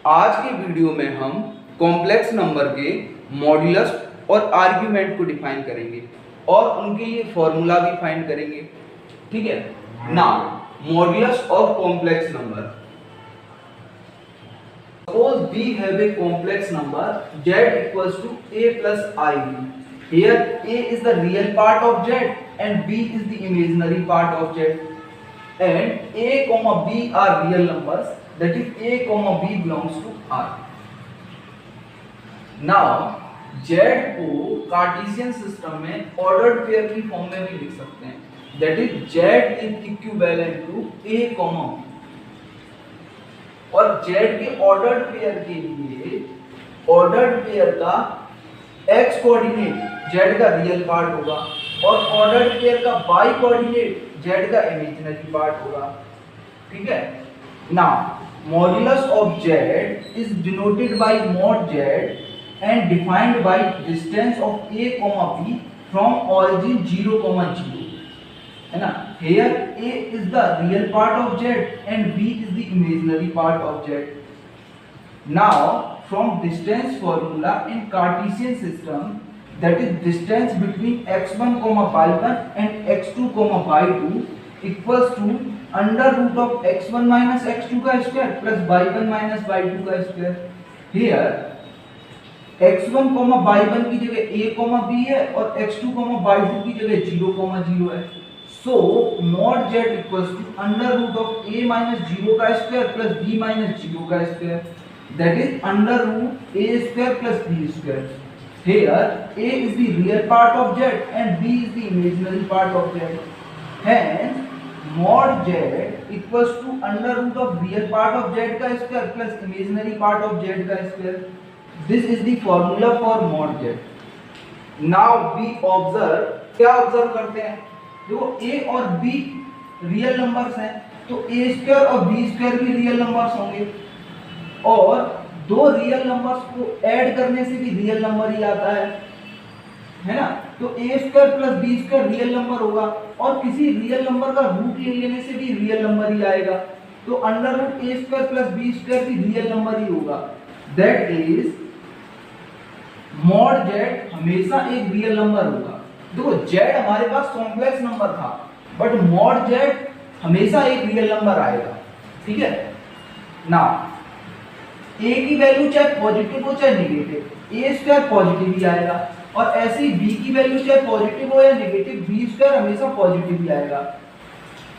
आज के वीडियो में हम कॉम्प्लेक्स नंबर के मॉड्यूलस और आर्ग्यूमेंट को डिफाइन करेंगे और उनके लिए फॉर्मूला भी फाइंड करेंगे। ठीक है ना। Modulus of complex number. Suppose we have a complex number z equals to a plus ib. Here a is the real part of z and b is the imaginary part of z. And a comma b are real numbers, that is a comma b belongs to R. Now z को Cartesian system में ordered pair की form में भी लिख सकते हैं, that is z is equivalent to a comma b. और z के ऑर्डर्ड पेयर के लिए ऑर्डर्ड पेयर का x कोऑर्डिनेट z का रियल पार्ट होगा और ऑर्डर्ड पेयर का y कोऑर्डिनेट z का इमेजिनरी पार्ट होगा। ठीक है। Now modulus of z is denoted by mod z and defined by distance of a, b from origin 0, 0 है ना। Here a is the real part of z and b is the imaginary part of z. Now from distance formula in Cartesian system, that is distance between x1, y1 and x2, y2 equals to under root of x1 minus x2 का square plus y1 minus y2 का square. Here x1, y1 की जगह a, b है और x2, y2 की जगह 0, 0 है। So mod z equals to under root of a minus 0 का स्क्वायर plus b minus 0 का square, that is under root a square plus b square. Here a is the real part of z and b is the imaginary part of z. Hence mod z equals to under root of real part of z का square plus imaginary part of z का square. This is the formula for mod z. Now we observe, क्या observe करते हैं? देखो a और b real numbers हैं तो a square और b स्क्वायर भी रियल नंबर्स होंगे और दो रियल नंबर्स को ऐड करने से भी रियल नंबर ही आता है ना। तो a square plus b square real number होगा और किसी रियल नंबर का रूट ले लेने से भी रियल नंबर ही आएगा। तो under root a square plus b square भी रियल नंबर ही होगा। दैट इज मॉड z हमेशा एक रियल नंबर होगा। देखो z हमारे पास कॉम्प्लेक्स नंबर था बट मॉड z हमेशा एक रियल नंबर आएगा। ठीक है ना। a की वैल्यू चाहे पॉजिटिव हो चाहे नेगेटिव, a स्क्वायर पॉजिटिव ही आएगा और ऐसे ही b की वैल्यू चाहे पॉजिटिव हो या नेगेटिव, b स्क्वायर हमेशा पॉजिटिव ही आएगा।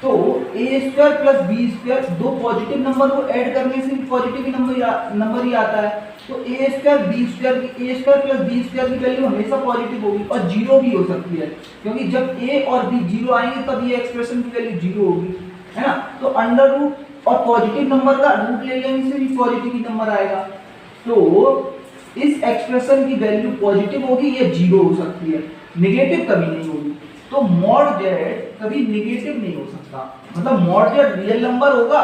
तो a square plus b square दो पॉजिटिव नंबर को ऐड करने से भी पॉजिटिव नंबर ही आता है। तो a स्क्वायर b स्क्वायर की a square plus b square की वैल्यू हमेशा पॉजिटिव होगी और जीरो भी हो सकती है क्योंकि जब a और b जीरो आएंगे तब ये एक्सप्रेशन की वैल्यू जीरो होगी, है ना। तो अंडर रूट और पॉजिटिव नंबर का रूट ले लेने से भी पॉजिटिव ही नंबर आएगा। तो इस एक्सप्रेशन की वैल्यू पॉजिटिव होगी या जीरो हो सकती है, नेगेटिव कभी नहीं होगी। तो मॉड z कभी नेगेटिव नहीं हो सकता, मतलब मॉड z रियल नंबर होगा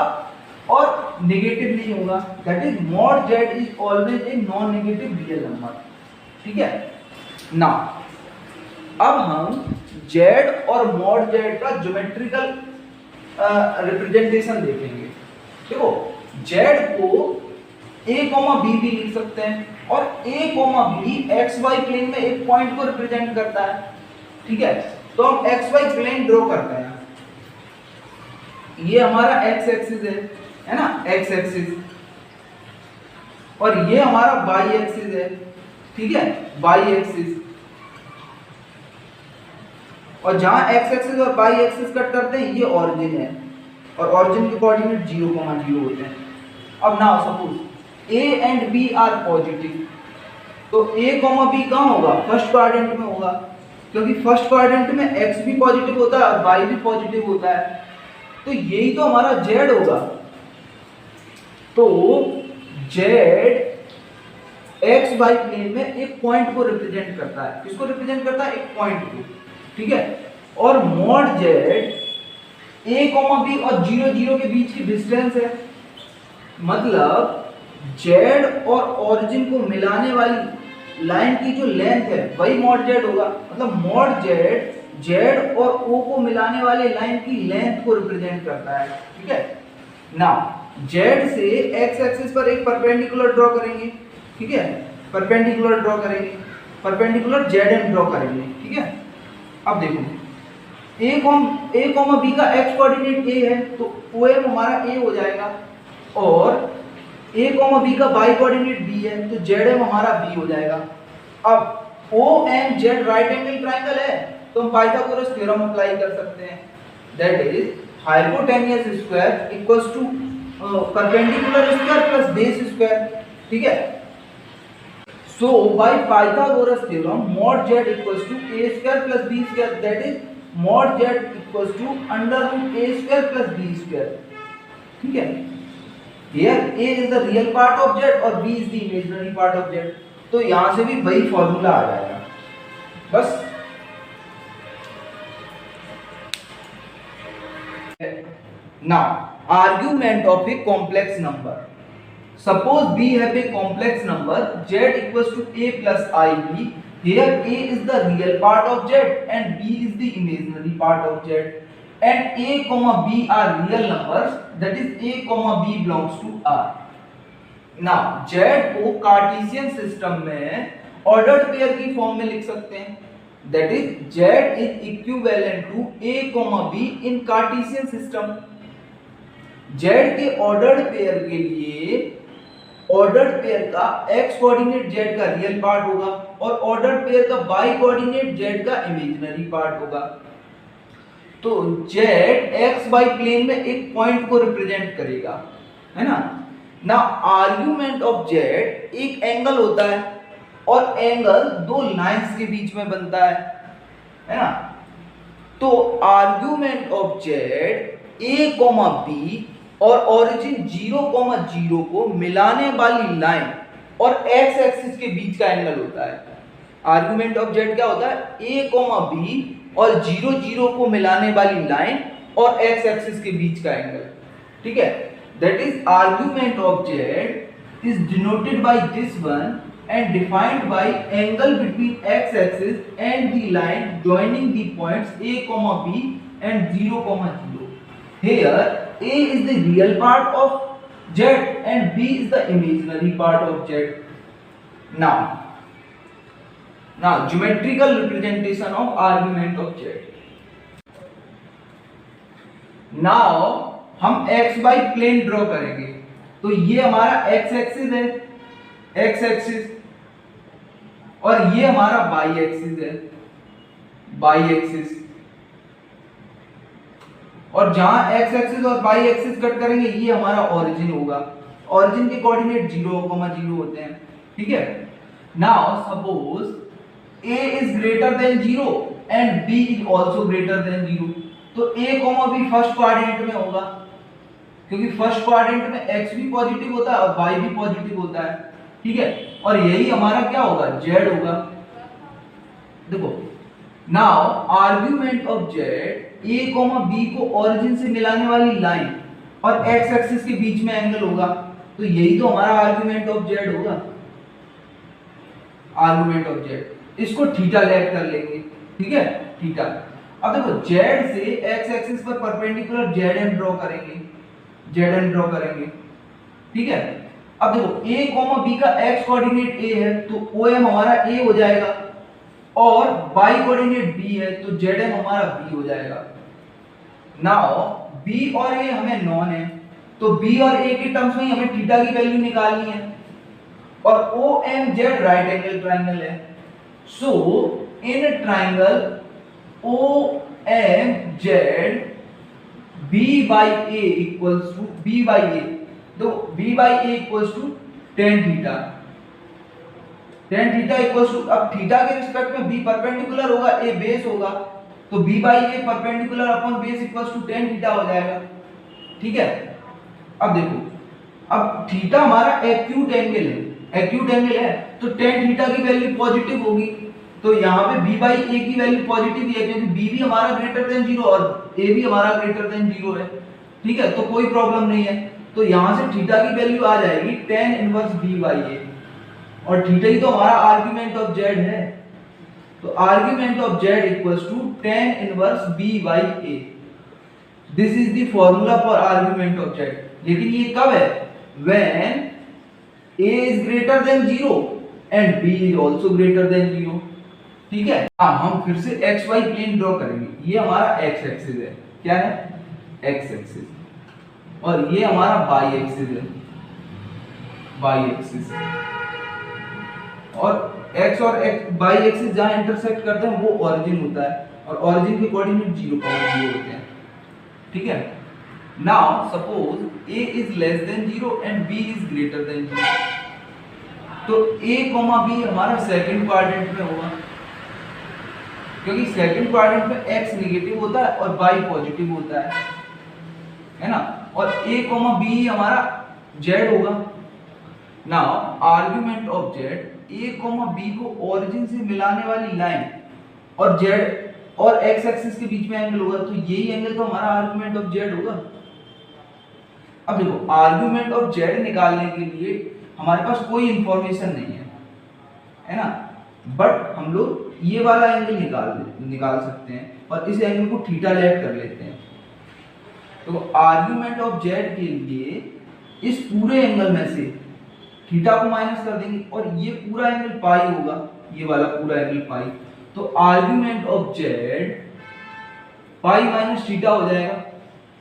और नेगेटिव नहीं होगा। That is mod z is always a non negative real number. ठीक है ना। अब हम z और मॉड z का ज्योमेट्रिकल रिप्रेजेंटेशन देखेंगे। देखो z को a, b भी लिख सकते हैं और a, b xy प्लेन में एक पॉइंट को रिप्रेजेंट करता है। ठीक है। तो हम xy प्लेन ड्रॉ करते हैं। ये हमारा x एक्सिस है ना, x एक्सिस, और ये हमारा y एक्सिस है। ठीक है, y एक्सिस, और जहां x एक्सिस और y एक्सिस कट करते हैं ये ओरिजिन है और ओरिजिन के कोऑर्डिनेट 0, 0 होते हैं। अब now suppose a and b are positive, तो a, b कहां होगा? फर्स्ट क्वाड्रेंट में होगा क्योंकि फर्स्ट क्वाड्रेंट में x भी पॉजिटिव होता है और y भी पॉजिटिव होता है। तो यही तो हमारा z होगा। तो z x y प्लेन में एक पॉइंट को रिप्रेजेंट करता है। किसको रिप्रेजेंट करता है? एक पॉइंट को। ठीक है। और मॉड z a, b और 0, 0 के बीच की डिस्टेंस है, मतलब z और ओरिजिन को मिलाने वाली लाइन की जो लेंथ है वही मॉड z होगा। मतलब मॉड z और o को मिलाने वाले लाइन की लेंथ को रिप्रेजेंट करता है। ठीक है। नाउ जेड से एक्स एक्सिस पर एक परपेंडिकुलर ड्रॉ करेंगे, ठीक है, परपेंडिकुलर ड्रॉ करेंगे, परपेंडिकुलर जेड एम ड्रॉ करेंगे, ठीक है। अब देखो ए कॉमा बी का एक्स कोऑर्डिनेट ए है तो ओ एम हमारा ए हो जाएगा, और ए कॉमा बी का वाई कोऑर्डिनेट बी है तो जेड एम हमारा बी हो जाएगा। अब O M Z right angle triangle है तो हम पाइथागोरस थ्योरम अप्लाई कर सकते हैं, that is hypotenuse square equals to perpendicular square plus base square, ठीक है। So by Pythagoras theorem mod z equals to a square plus b square, that is mod z equals to under root a square plus b square, ठीक है। Here a is the real part of z और b is the imaginary part of z, तो यहां से भी वही formula आ जाएगा बस। Now argument of a complex number. Suppose b have a complex number z equals to a plus ib. Here a is the real part of z and b is the imaginary part of z, and a comma b are real numbers, that is a comma b belongs to R. Now z को Cartesian system में ordered pair की form में लिख सकते हैं, that is z is equivalent to a comma b in Cartesian system. z के ordered pair के लिए ऑर्डर्ड पेयर का x कोऑर्डिनेट z का रियल पार्ट होगा और ऑर्डर्ड पेयर का y कोऑर्डिनेट z का इमेजिनरी पार्ट होगा। तो z xy प्लेन में एक पॉइंट को रिप्रेजेंट करेगा, है ना। ना आर्गुमेंट ऑफ z एक एंगल होता है और एंगल दो लाइंस के बीच में बनता है ना। तो argument of z a comma b और ओरिजिन 0,0 को मिलाने वाली लाइन और x एक्सिस के बीच का एंगल होता है। आर्गुमेंट ऑफ z क्या होता है, a, b और 0,0 को मिलाने वाली लाइन और x एक्सिस के बीच का एंगल, ठीक है। That is argument of z is denoted by this one and defined by angle between x axis and the line joining the points a, b and 0,0. Here a is the real part of z and b is the imaginary part of z. Now geometrical representation of argument of z. Now हम xy plane draw करेंगे, तो ये हमारा x axis है, x axis, और ये हमारा y axis है, y एक्सिस, और जहां x एक्सिस और y एक्सिस कट करेंगे ये हमारा ओरिजिन होगा। ओरिजिन के कोऑर्डिनेट 0,0 होते हैं, ठीक है। Now suppose a is greater than 0 and b is also greater than 0, तो a, b फर्स्ट क्वाड्रेंट में होगा, क्योंकि फर्स्ट क्वाड्रेंट में x भी पॉजिटिव होता है और y भी पॉजिटिव होता है, ठीक है। और यही हमारा क्या होगा, z होगा। देखो now argument of z a, b को ओरिजिन से मिलाने वाली लाइन और x एक्सिस के बीच में एंगल होगा, तो यही तो हमारा आर्गुमेंट ऑफ z होगा। आर्गुमेंट ऑफ z, इसको थीटा लेट कर लेंगे, ठीक है, थीटा। अब देखो z से x एक्सिस पर परपेंडिकुलर zm ड्रॉ करेंगे, zm ड्रॉ करेंगे, ठीक है। अब देखो a, b का x कोऑर्डिनेट a है तो OM हमारा a हो जाएगा, और y कोऑर्डिनेट b है तो zm हमारा b हो जाएगा। नाउ b और a हमें नॉन है, तो b और a के टर्म्स में हमें थीटा की वैल्यू निकालनी है, और OMZ राइट एंगल ट्राइंगल है। So in triangle OMZ b by a equals to b by a, तो b by a equals to tan theta, tan theta equals to, अब थीटा के रिस्पेक्ट में b perpendicular होगा, a base होगा, तो b by a perpendicular upon base equals to tan theta हो जाएगा, ठीक है। अब देखो, अब थीटा हमारा एक्यूट एंगल है, एक्यूट एंगल है तो tan थीटा की वैल्यू पॉजिटिव होगी, तो यहाँ पे b by a की वैल्यू पॉजिटिव ही है, क्योंकि b भी हमारा ग्रेटर देन 0 और a भी हमारा ग्रेटर देन 0 है, ठीक है, तो कोई प्रॉब्लम नहीं है। तो यहाँ से थीटा की वैल्यू आ जाएगी tan inverse b by a, और थीटा ही तो हमारा आर्गुमेंट ऑफ z है, तो argument of z equals to tan inverse b by a। This is the formula for argument of z। लेकिन ये कब है? When a is greater than 0 and b is also greater than 0। ठीक है, अब हम फिर से एक्स वाई प्लेन ड्रॉ करेंगे। ये हमारा एक्स एक्सिस है, क्या है? एक्स एक्सिस, और ये हमारा वाई एक्सिस है, वाई एक्सिस। और एक्स और वाई एक्सिस जहां इंटरसेक्ट करते हैं वो ओरिजिन होता है, और ओरिजिन के कोऑर्डिनेट 0, 0 होते हैं। ठीक है, now suppose a is less than 0 and b is greater than 0, तो a, b हमारा सेकंड क्वाड्रेंट में होगा, क्योंकि सेकंड क्वाड्रेंट में x नेगेटिव होता है और y पॉजिटिव होता है ना। और a, b हमारा z होगा। Now argument of z, a, b को ओरिजिन से मिलाने वाली लाइन और z और x एक्सिस के बीच में एंगल होगा, तो यही एंगल तो हमारा आर्गुमेंट ऑफ z होगा। अब देखो, आर्गुमेंट ऑफ z निकालने के लिए हमारे पास कोई इंफॉर्मेशन नहीं है ना, बट हम लोग ये वाला एंगल निकाल सकते हैं और इस एंगल को थीटा लेट कर लेते हैं। तो आर्गुमेंट ऑफ z के लिए इस पूरे एंगल में से थीटा को माइनस कर देंगे और ये पूरा एंगल पाई होगा, ये वाला पूरा एंगल पाई। तो argument of z pi minus theta हो जाएगा।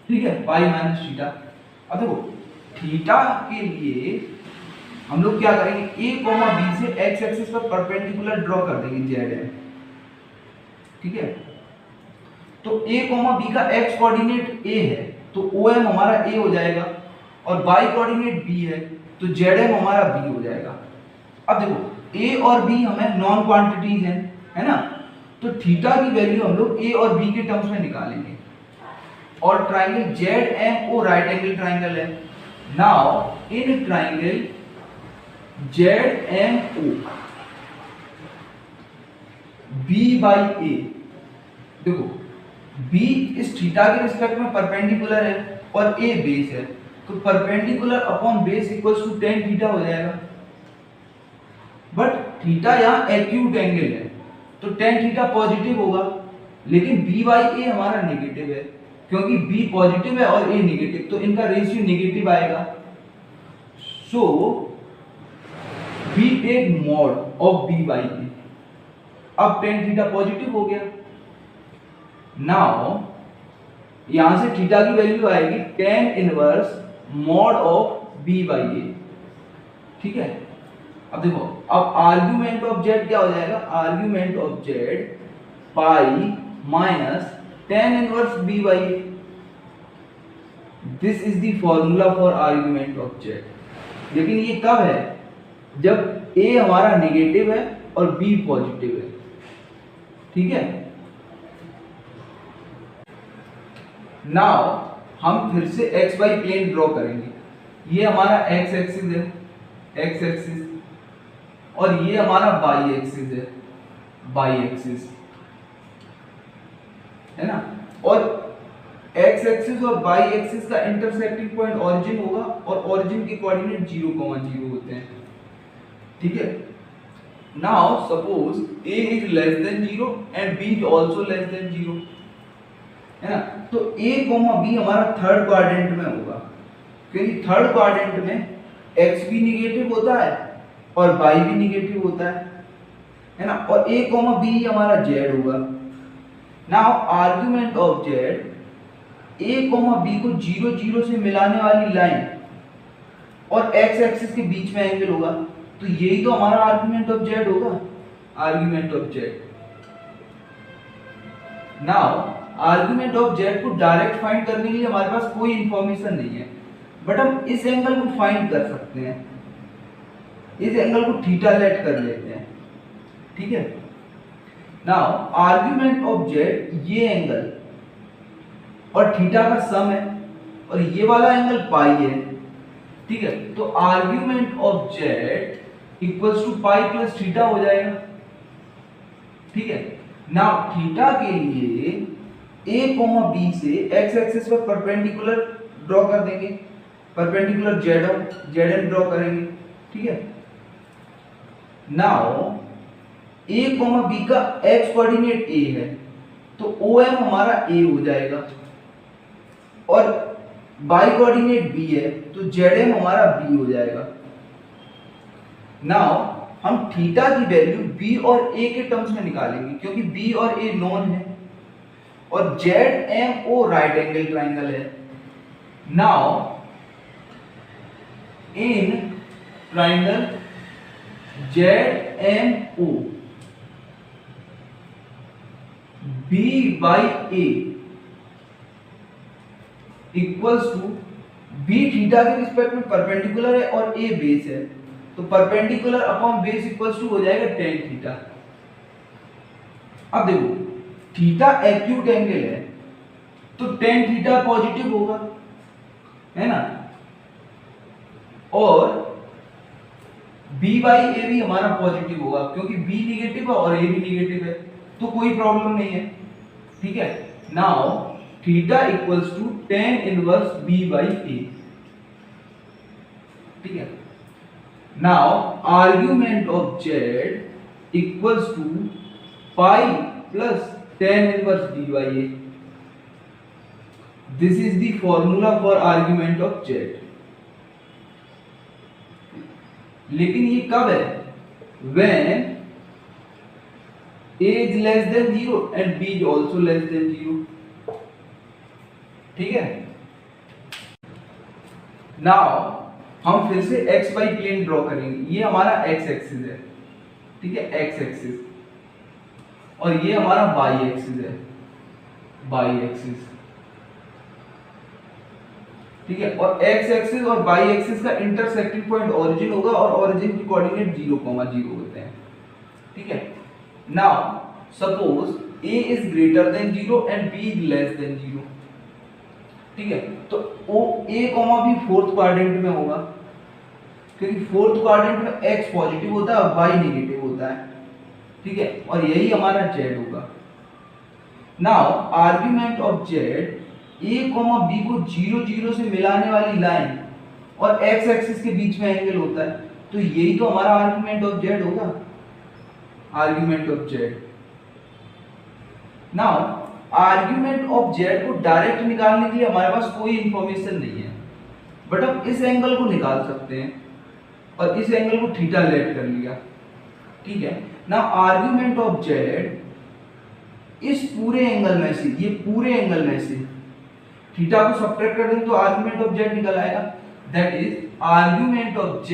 ठीक है, पाई माइनस थीटा। अब देखो, थीटा के लिए हम लोग क्या करेंगे, a, b से x एक्सिस पर परपेंडिकुलर ड्रॉ कर देंगे z है। ठीक है, तो a, b का x कोऑर्डिनेट a है, तो OM हमारा a हो जाएगा, और y कोऑर्डिनेट b है, तो ZM हमारा b हो जाएगा। अब देखो, a और b हमें नॉन क्वांटिटीज हैं, है ना, तो थीटा की वैल्यू हम लोग a और b के टर्म्स में निकालेंगे। और triangle ZMO right angle triangle है। Now in triangle ZMO b by a, देखो b इस थीटा के रिस्पेक्ट में परपेंडिकुलर है और a बेस है, तो perpendicular upon base equals to tan theta हो जाएगा। बट थीटा यहाँ एक्यूट एंगल है, तो tan थीटा पॉजिटिव होगा, लेकिन b बाई a हमारा नेगेटिव है, क्योंकि b पॉजिटिव है और a नेगेटिव, तो इनका रेशियो नेगेटिव आएगा। सो we take mod of b by a। अब tan थीटा पॉजिटिव हो गया। नाउ यहां से थीटा की वैल्यू आएगी tan inverse mod of b by a। ठीक है, अब देखो, अब आर्गुमेंट ऑफ z क्या हो जाएगा, argument of z pi minus tan inverse b by a। This is the formula for argument of z। लेकिन ये कब है, जब a हमारा नेगेटिव है और b पॉजिटिव है। ठीक है, नाउ हम फिर से x y प्लेन ड्रॉ करेंगे। ये हमारा x एक्सिस है, x एक्सिस, और ये हमारा y एक्सिस है, y एक्सिस, है ना। और x एक्सिस और y एक्सिस का इंटरसेक्टिंग पॉइंट ओरिजिन होगा, और ओरिजिन के कोऑर्डिनेट 0, 0 होते हैं। ठीक है, now suppose a is less than 0 and b is also less than 0, है ना। तो a, b हमारा थर्ड क्वाड्रेंट में होगा, क्योंकि थर्ड क्वाड्रेंट में x भी नेगेटिव होता है और y भी नेगेटिव होता है ना। और a, b हमारा z होगा। Now argument of z, a, b को 0, 0 से मिलाने वाली लाइन और x एक्सिस के बीच में एंगल होगा, तो यही तो हमारा आर्गुमेंट ऑफ z होगा, argument of z। Now argument of z को डायरेक्ट फाइंड करने के लिए हमारे पास कोई इंफॉर्मेशन नहीं है, बट हम इस एंगल को फाइंड कर सकते हैं। इस एंगल को थीटा लेट कर लेते हैं। ठीक है, नाउ आर्गुमेंट ऑफ z ये एंगल और थीटा का सम है, और ये वाला एंगल पाई है। ठीक है, तो argument of z equals to pi plus theta हो जाएगा। ठीक है, नाउ थीटा के लिए a, b से x एक्सिस पर परपेंडिकुलर ड्रॉ कर देंगे, परपेंडिकुलर zm ड्रॉ करेंगे। ठीक है, नाउ a, b का x कोऑर्डिनेट a है, तो OM हमारा a हो जाएगा, और बाई कोऑर्डिनेट बी है तो जेड हमारा बी हो जाएगा। नाउ हम थीटा की वैल्यू बी और ए के टर्म्स में निकालेंगे क्योंकि बी और ए नोन है और Z M O right angle triangle है। Now in triangle Z M O B by A equals to B theta के रिस्पेक्ट में परपेंडिकुलर है और ए बेस है तो perpendicular upon base equals to हो जाएगा टेन थीटा। अब देखो थीटा एक्यूट एंगल है तो टेन थीटा पॉजिटिव होगा, है ना, और b बाई ए भी हमारा पॉजिटिव होगा क्योंकि b निगेटिव है और a भी निगेटिव है तो कोई प्रॉब्लम नहीं है। ठीक है, now theta equals to tan inverse b by A. ठीक है, now argument of z equals to pi plus tan inverse b by A. This is the formula for argument of z। लेकिन ये कब है? when a is less than 0 and b is also less than 0। ठीक है, now हम फिर से x y plane draw करेंगे। ये हमारा x एक्सिस है, ठीक है, x एक्सिस, और ये हमारा y एक्सिस है, y एक्सिस। ठीक है, और x एक्सिस और y एक्सिस का इंटरसेक्टिंग पॉइंट ओरिजिन होगा और ओरिजिन की कोऑर्डिनेट 0,0 होते हैं। ठीक है, now suppose a is greater than 0 and b is less than 0। ठीक है, तो a, b फोर्थ क्वाड्रेंट में होगा क्योंकि फोर्थ क्वाड्रेंट में x पॉजिटिव होता है और y नेगेटिव होता है। ठीक है, और यही हमारा z होगा। Now argument of z a, b को 0 0 से मिलाने वाली लाइन और x एक्सिस के बीच में एंगल होता है तो यही तो हमारा आर्गुमेंट ऑफ z होगा, argument of z। Now argument of z को डायरेक्ट निकालने के लिए हमारे पास कोई इंफॉर्मेशन नहीं है, बट हम इस एंगल को निकाल सकते हैं और इस एंगल को थीटा लेट कर लिया। ठीक है, नाउ आर्गुमेंट ऑफ z इस पूरे एंगल में से, ये पूरे एंगल में से थीटा को सब्ट्रैक्ट कर दें तो आर्गुमेंट ऑफ z निकल आएगा। That is argument of z,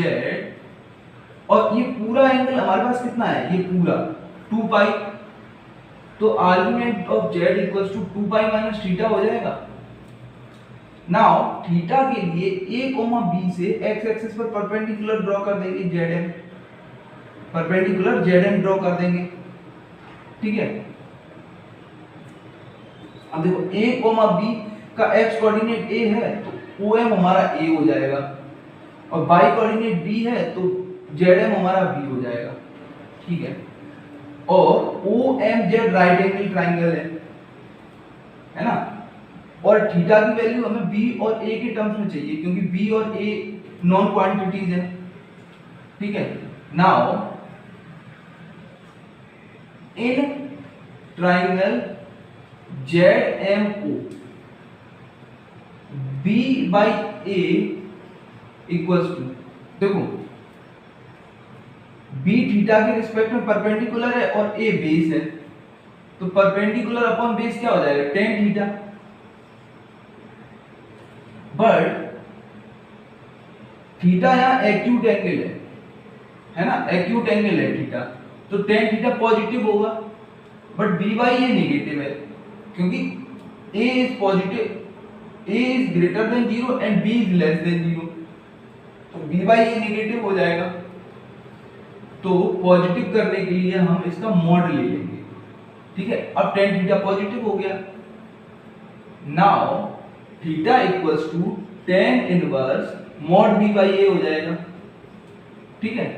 और ये पूरा एंगल हमारे पास कितना है? ये पूरा 2 पाई, तो argument of z equals to 2 pi minus theta हो जाएगा। नाउ थीटा के लिए a, b से x एक्सिस पर परपेंडिकुलर ड्रॉ कर देंगे, zm परपेंडिकुलर zm ड्रॉ कर देंगे। ठीक है, अब देखो a, b का x कोऑर्डिनेट a है तो OM हमारा a हो जाएगा और y कोऑर्डिनेट b है तो zm हमारा b हो जाएगा। ठीक है, और OMZ राइट एंगल ट्राइंगल है ना, और थीटा की वैल्यू हमें b और a के टर्म्स में चाहिए क्योंकि b और a नॉन क्वांटिटीज हैं। ठीक है, now in triangle ZMO b by a equals to, देखो b थीटा के रिस्पेक्ट में परपेंडिकुलर है और a बेस है तो परपेंडिकुलर अपॉन बेस क्या हो जाएगा? tan theta. बट थीटा यहाँ एक्यूट एंगल है ना, एक्यूट एंगल है थीटा, तो tan थीटा पॉजिटिव होगा, but b by a negative है क्योंकि a is positive, a is greater than 0 and b is less than 0, तो b बाई a नेगेटिव हो जाएगा। तो पॉजिटिव करने के लिए हम इसका मॉड ले लेंगे। ठीक है, अब tan थीटा पॉजिटिव हो गया। Now theta equals to tan inverse mod b by a हो जाएगा। ठीक है,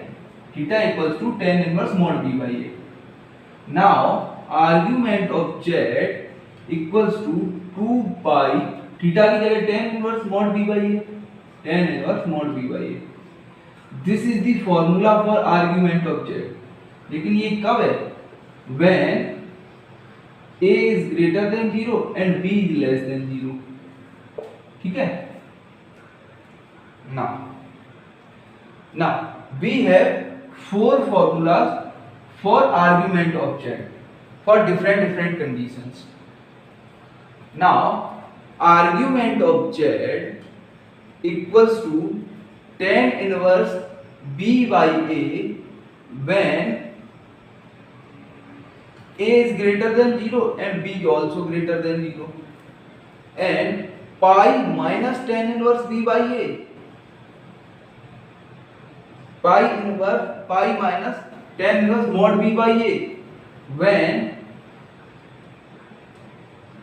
theta equals to tan inverse mod b by a। Now argument of z equals to 2 pi, theta की जगह tan inverse mod b by a, tan inverse mod b by a। This is the formula for argument of z। लेकिन ये कब है? when a is greater than 0 and b is less than 0। ठीक है, Now we have four formulas for argument of z for different conditions. Now argument of z equals to tan inverse b by a when a is greater than 0 and b is also greater than 0, and pi minus tan inverse b by a, pi minus tan inverse mod b by a when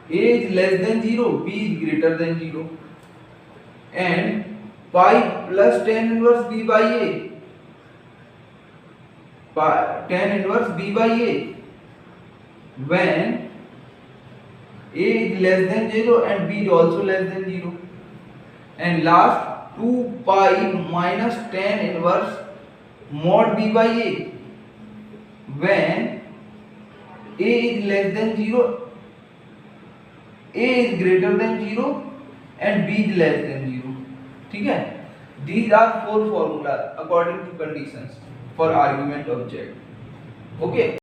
a is less than 0, b is greater than 0, and pi plus tan inverse b by a, tan inverse b by a when a is less than 0 and b is also less than 0, and last 2 pi minus tan inverse mod b by a when a is less than 0, a is greater than 0 and b is less than 0. ठीक है, these are four formulas according to conditions for argument of z. Okay.